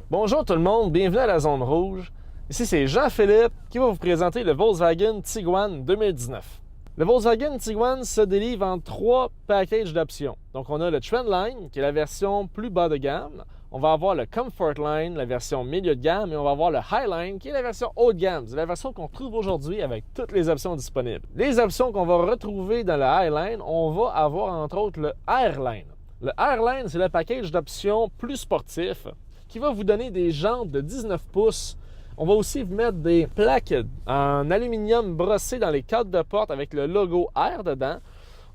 Bonjour tout le monde, bienvenue à la Zone Rouge. Ici c'est Jean-Philippe qui va vous présenter le Volkswagen Tiguan 2019. Le Volkswagen Tiguan se délivre en 3 packages d'options. Donc on a le Trendline qui est la version plus bas de gamme. On va avoir le Comfortline, la version milieu de gamme, et on va avoir le Highline qui est la version haut de gamme. C'est la version qu'on trouve aujourd'hui avec toutes les options disponibles. Les options qu'on va retrouver dans le Highline, on va avoir entre autres le Airline. Le Airline, c'est le package d'options plus sportif qui va vous donner des jantes de 19 pouces. On va aussi vous mettre des plaques en aluminium brossé dans les cadres de porte avec le logo Air dedans.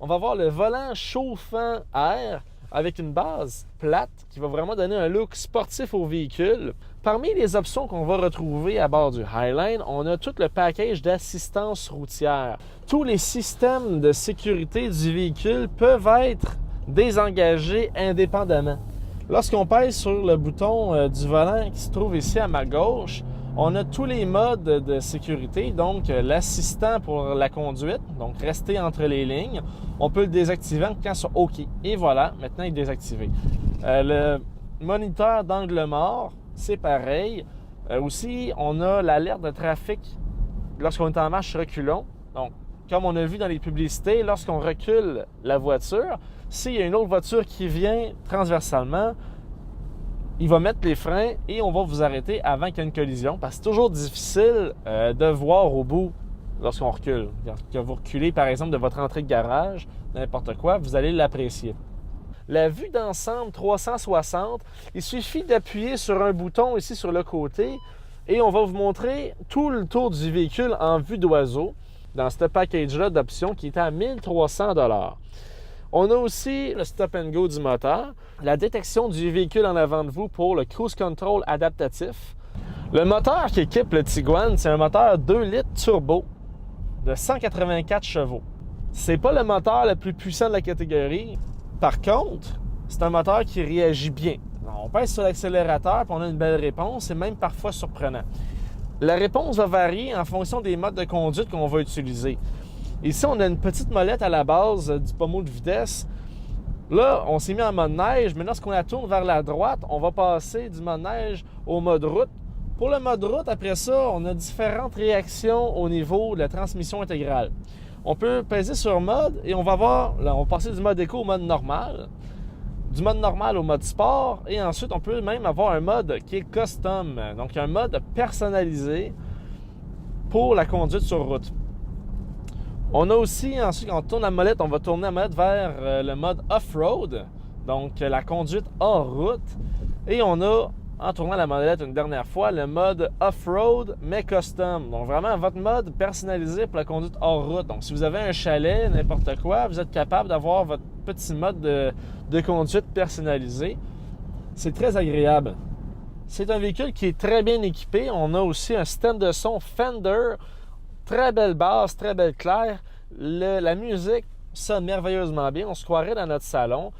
On va avoir le volant chauffant Air avec une base plate qui va vraiment donner un look sportif au véhicule. Parmi les options qu'on va retrouver à bord du Highline, on a tout le package d'assistance routière. Tous les systèmes de sécurité du véhicule peuvent être désengagés indépendamment. Lorsqu'on pèse sur le bouton du volant qui se trouve ici à ma gauche, on a tous les modes de sécurité, donc l'assistant pour la conduite, donc rester entre les lignes. On peut le désactiver en cliquant sur OK. Et voilà, maintenant il est désactivé. Le moniteur d'angle mort, c'est pareil. Aussi, on a l'alerte de trafic lorsqu'on est en marche reculons. Donc, comme on a vu dans les publicités, lorsqu'on recule la voiture, s'il y a une autre voiture qui vient transversalement, il va mettre les freins et on va vous arrêter avant qu'il y ait une collision parce que c'est toujours difficile de voir au bout lorsqu'on recule. Quand vous reculez, par exemple, de votre entrée de garage, n'importe quoi, vous allez l'apprécier. La vue d'ensemble 360, il suffit d'appuyer sur un bouton ici sur le côté et on va vous montrer tout le tour du véhicule en vue d'oiseau dans ce package-là d'options qui est à 1300 $. On a aussi le stop and go du moteur, la détection du véhicule en avant de vous pour le cruise control adaptatif. Le moteur qui équipe le Tiguan, c'est un moteur 2 litres turbo de 184 chevaux. C'est pas le moteur le plus puissant de la catégorie. Par contre, c'est un moteur qui réagit bien. On pèse sur l'accélérateur et on a une belle réponse, c'est même parfois surprenant. La réponse va varier en fonction des modes de conduite qu'on va utiliser. Ici, on a une petite molette à la base du pommeau de vitesse. Là, on s'est mis en mode neige, mais lorsqu'on la tourne vers la droite, on va passer du mode neige au mode route. Pour le mode route, après ça, on a différentes réactions au niveau de la transmission intégrale. On peut peser sur mode et on va voir, là, on va passer du mode éco au mode normal, du mode normal au mode sport, et ensuite, on peut même avoir un mode qui est custom, donc un mode personnalisé pour la conduite sur route. On a aussi, ensuite, quand on tourne la molette, on va tourner la molette vers le mode off-road, donc la conduite hors route. Et on a, en tournant la molette une dernière fois, le mode off-road, mais custom. Donc vraiment, votre mode personnalisé pour la conduite hors route. Donc si vous avez un chalet, n'importe quoi, vous êtes capable d'avoir votre petit mode de conduite personnalisé. C'est très agréable. C'est un véhicule qui est très bien équipé. On a aussi un système de son Fender. Très belle basse, très belle claire. La musique sonne merveilleusement bien. On se croirait dans notre salon.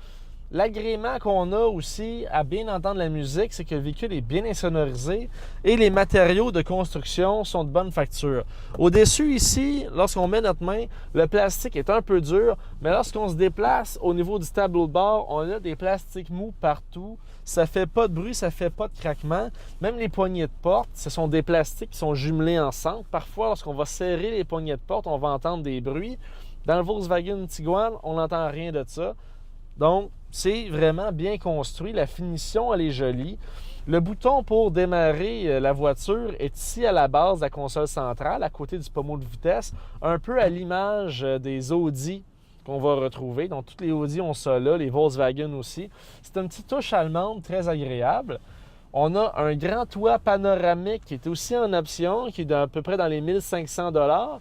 L'agrément qu'on a aussi à bien entendre la musique, c'est que le véhicule est bien insonorisé et les matériaux de construction sont de bonne facture. Au-dessus ici, lorsqu'on met notre main, le plastique est un peu dur, mais lorsqu'on se déplace au niveau du tableau de bord, on a des plastiques mous partout. Ça fait pas de bruit, ça fait pas de craquement. Même les poignées de porte, ce sont des plastiques qui sont jumelés ensemble. Parfois, lorsqu'on va serrer les poignées de porte, on va entendre des bruits. Dans le Volkswagen Tiguan, on n'entend rien de ça. Donc, c'est vraiment bien construit. La finition, elle est jolie. Le bouton pour démarrer la voiture est ici à la base de la console centrale, à côté du pommeau de vitesse, un peu à l'image des Audi qu'on va retrouver. Donc, tous les Audi ont ça là, les Volkswagen aussi. C'est une petite touche allemande très agréable. On a un grand toit panoramique qui est aussi en option, qui est à peu près dans les 1500 $.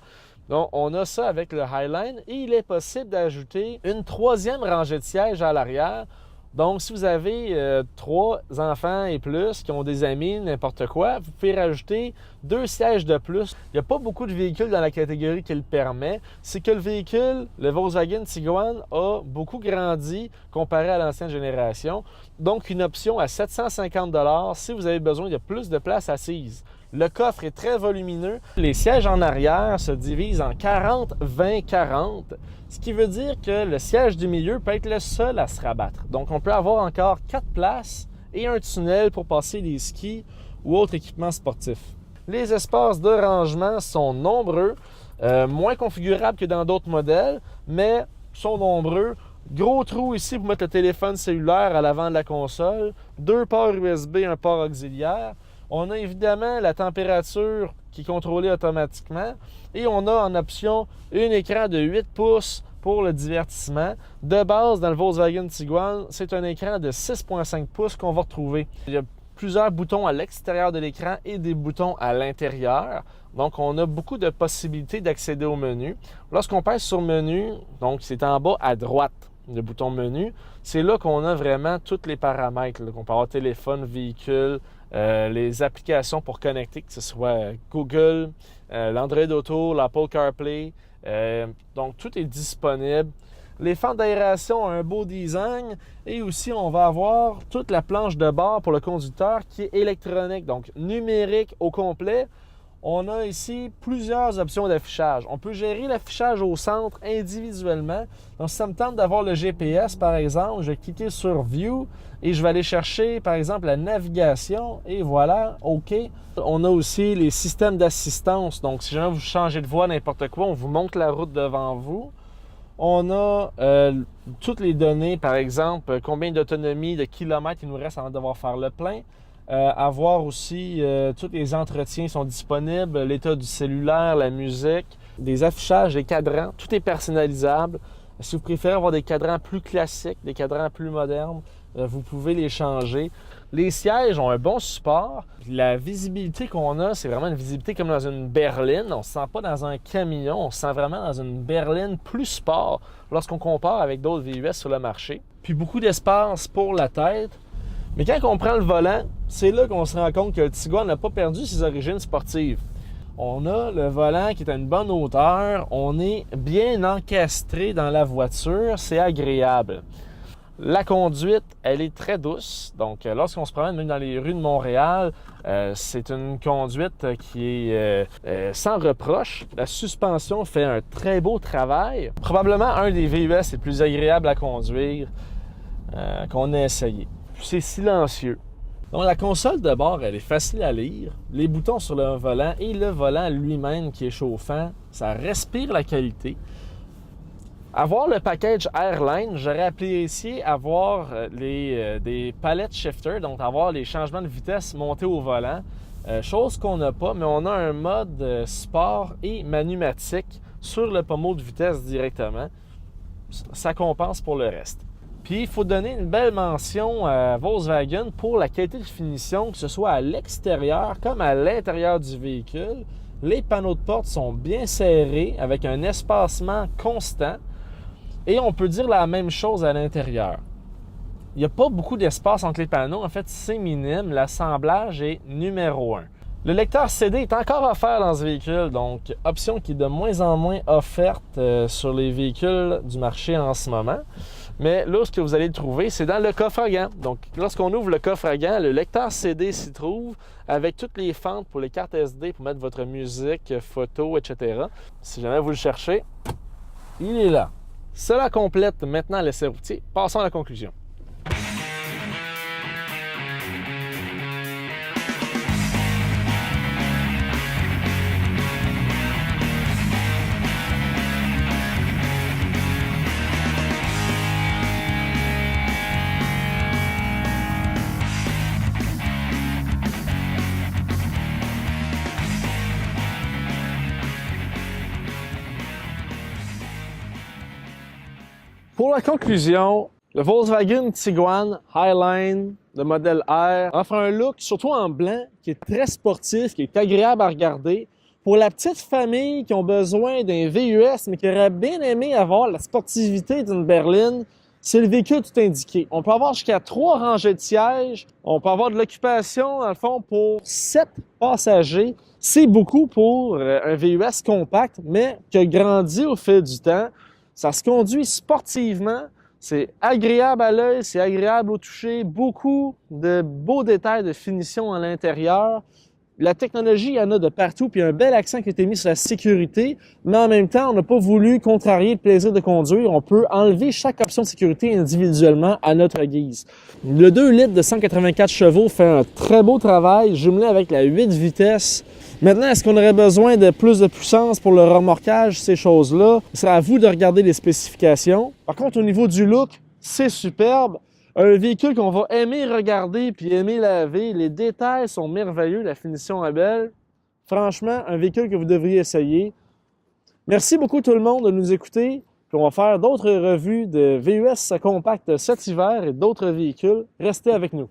Donc, on a ça avec le Highline et il est possible d'ajouter une troisième rangée de sièges à l'arrière. Donc, si vous avez 3 enfants et plus qui ont des amis, n'importe quoi, vous pouvez rajouter 2 sièges de plus. Il n'y a pas beaucoup de véhicules dans la catégorie qui le permet. C'est que le véhicule, le Volkswagen Tiguan, a beaucoup grandi comparé à l'ancienne génération. Donc, une option à 750 $ si vous avez besoin de plus de place assise. Le coffre est très volumineux. Les sièges en arrière se divisent en 40-20-40, ce qui veut dire que le siège du milieu peut être le seul à se rabattre. Donc, on peut avoir encore 4 places et un tunnel pour passer les skis ou autres équipements sportifs. Les espaces de rangement sont nombreux, moins configurables que dans d'autres modèles, mais sont nombreux. Gros trou ici pour mettre le téléphone cellulaire à l'avant de la console, 2 ports USB, un port auxiliaire. On a évidemment la température qui est contrôlée automatiquement et on a en option un écran de 8 pouces pour le divertissement. De base, dans le Volkswagen Tiguan, c'est un écran de 6,5 pouces qu'on va retrouver. Il y a plusieurs boutons à l'extérieur de l'écran et des boutons à l'intérieur. Donc, on a beaucoup de possibilités d'accéder au menu. Lorsqu'on pèse sur menu, donc c'est en bas à droite, le bouton menu, c'est là qu'on a vraiment tous les paramètres. On peut avoir téléphone, véhicule, les applications pour connecter, que ce soit Google, l'Android Auto, l'Apple CarPlay. Donc, tout est disponible. Les fentes d'aération ont un beau design et aussi, on va avoir toute la planche de bord pour le conducteur qui est électronique, donc numérique au complet. On a ici plusieurs options d'affichage. On peut gérer l'affichage au centre individuellement. Donc, si ça me tente d'avoir le GPS, par exemple, je vais cliquer sur View et je vais aller chercher, par exemple, la navigation et voilà, OK. On a aussi les systèmes d'assistance. Donc, si jamais vous changez de voie, n'importe quoi, on vous montre la route devant vous. On a toutes les données, par exemple, combien d'autonomie, de kilomètres il nous reste avant de devoir faire le plein. Avoir aussi, tous les entretiens sont disponibles, l'état du cellulaire, la musique, des affichages, des cadrans, tout est personnalisable. Si vous préférez avoir des cadrans plus classiques, des cadrans plus modernes, vous pouvez les changer. Les sièges ont un bon support. La visibilité qu'on a, c'est vraiment une visibilité comme dans une berline. On ne se sent pas dans un camion, on se sent vraiment dans une berline plus sport lorsqu'on compare avec d'autres VUS sur le marché. Puis beaucoup d'espace pour la tête. Mais quand on prend le volant, c'est là qu'on se rend compte que le Tiguan n'a pas perdu ses origines sportives. On a le volant qui est à une bonne hauteur, on est bien encastré dans la voiture, c'est agréable. La conduite, elle est très douce. Donc, lorsqu'on se promène même dans les rues de Montréal, c'est une conduite qui est sans reproche. La suspension fait un très beau travail. Probablement un des VUS les plus agréables à conduire qu'on ait essayé. C'est silencieux. Donc, la console de bord, elle est facile à lire. Les boutons sur le volant et le volant lui-même qui est chauffant, ça respire la qualité. Avoir le package Airline, j'aurais apprécié avoir des palette shifters, donc avoir les changements de vitesse montés au volant. Chose qu'on n'a pas, mais on a un mode sport et manumatique sur le pommeau de vitesse directement. Ça compense pour le reste. Puis, il faut donner une belle mention à Volkswagen pour la qualité de finition, que ce soit à l'extérieur comme à l'intérieur du véhicule. Les panneaux de porte sont bien serrés avec un espacement constant. Et on peut dire la même chose à l'intérieur. Il n'y a pas beaucoup d'espace entre les panneaux. En fait, c'est minime. L'assemblage est numéro 1. Le lecteur CD est encore offert dans ce véhicule, donc option qui est de moins en moins offerte sur les véhicules du marché en ce moment. Mais là, ce que vous allez le trouver, c'est dans le coffre à gants. Donc, lorsqu'on ouvre le coffre à gants, le lecteur CD s'y trouve avec toutes les fentes pour les cartes SD pour mettre votre musique, photos, etc. Si jamais vous le cherchez, il est là. Cela complète maintenant l'essai routier. Passons à la conclusion. Pour la conclusion, le Volkswagen Tiguan Highline de modèle R offre un look, surtout en blanc, qui est très sportif, qui est agréable à regarder. Pour la petite famille qui ont besoin d'un VUS, mais qui aurait bien aimé avoir la sportivité d'une berline, c'est le véhicule tout indiqué. On peut avoir jusqu'à 3 rangées de sièges. On peut avoir de l'occupation, dans le fond, pour 7 passagers. C'est beaucoup pour un VUS compact, mais qui a grandi au fil du temps. Ça se conduit sportivement. C'est agréable à l'œil, c'est agréable au toucher. Beaucoup de beaux détails de finition à l'intérieur. La technologie, il y en a de partout, puis il y a un bel accent qui a été mis sur la sécurité, mais en même temps, on n'a pas voulu contrarier le plaisir de conduire. On peut enlever chaque option de sécurité individuellement à notre guise. Le 2 litres de 184 chevaux fait un très beau travail, jumelé avec la 8 vitesses. Maintenant, est-ce qu'on aurait besoin de plus de puissance pour le remorquage, ces choses-là? C'est à vous de regarder les spécifications. Par contre, au niveau du look, c'est superbe. Un véhicule qu'on va aimer regarder puis aimer laver. Les détails sont merveilleux, la finition est belle. Franchement, un véhicule que vous devriez essayer. Merci beaucoup tout le monde de nous écouter. Puis on va faire d'autres revues de VUS compact cet hiver et d'autres véhicules. Restez avec nous.